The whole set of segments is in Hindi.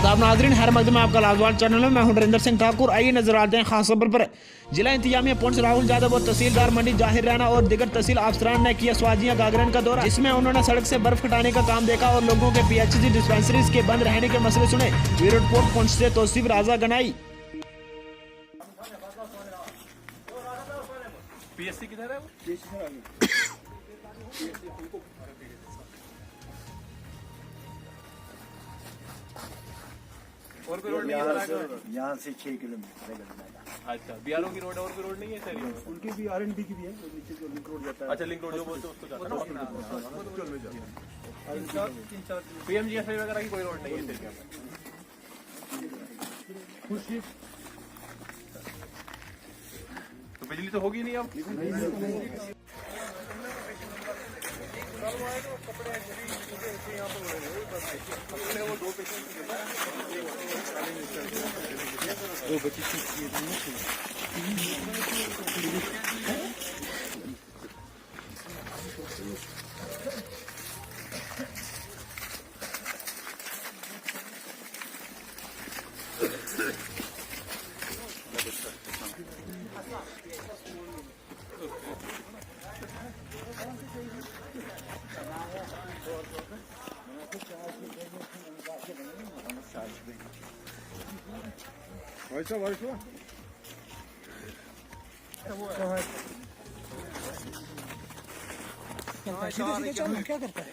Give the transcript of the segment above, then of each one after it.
आदाब नाज़रीन, हर मकदम में आपका लाजवाब चैनल में मैं हूं नरेंद्र सिंह ठाकुर। आइए नजर आते हैं खास खबर पर। जिला इंतजामिया पुंछ राहुल यादव और तहसीलदार मंडी जाहिर राना और दिगर तहसील अफसरान ने किया स्वाजिया गागरन का दौरा, जिसमें उन्होंने सड़क से बर्फ हटाने का काम देखा और लोगों के PHC डिस्पेंसरीज के बंद रहने के मसले सुने। ब्यूरो रिपोर्ट पुंछ से तौसीफ राजा गनाई। PSC किधर है? और कोई रोड नहीं है यहाँ से 6 किलोमीटर है। अच्छा, BRO की रोड है और कोई रोड नहीं है सर? उनकी भी R&D की भी है, नीचे जो लिंक रोड जाता है। अच्छा, लिंक रोड जो बोलते हैं उसको जाता है। PMGSY वगैरह की कोई रोड नहीं है सर? तो बिजली तो होगी नहीं अब। क्या करता है?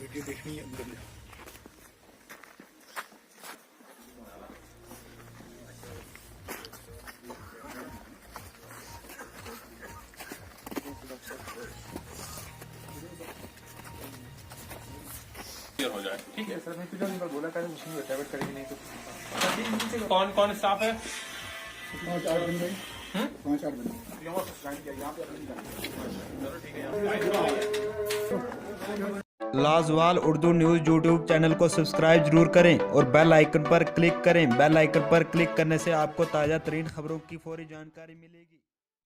वीडियो देखनी है अंदर। हो जाए ठीक है सर, मैं पिछले दिन बोला था मशीन में टाइप करेंगे नहीं तो कौन कौन स्टाफ है? 5-8 बंदे 5-8 बंदे यहाँ पे। लाजवाल उर्दू न्यूज़ यूट्यूब चैनल को सब्सक्राइब जरूर करें और बेल आइकन पर क्लिक करें। बेल आइकन पर क्लिक करने से आपको ताज़ा तरीन खबरों की फौरी जानकारी मिलेगी।